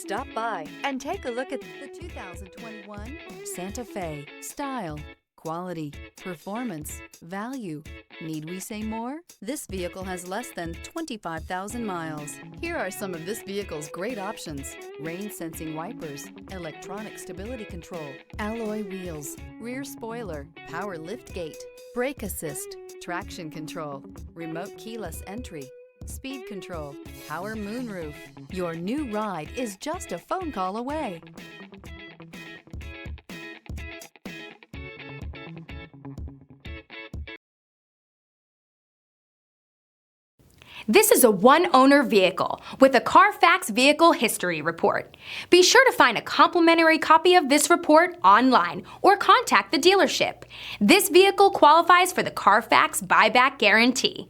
Stop by and take a look at the 2021 Santa Fe. Style, quality, performance, value. Need we say more? This vehicle has less than 25,000 miles. Here are some of this vehicle's great options: rain sensing wipers, electronic stability control, alloy wheels, rear spoiler, power lift gate, brake assist, traction control, remote keyless entry, speed control, power moonroof. Your new ride is just a phone call away. This is a one-owner vehicle with a CARFAX Vehicle History Report. Be sure to find a complimentary copy of this report online or contact the dealership. This vehicle qualifies for the CARFAX Buyback Guarantee.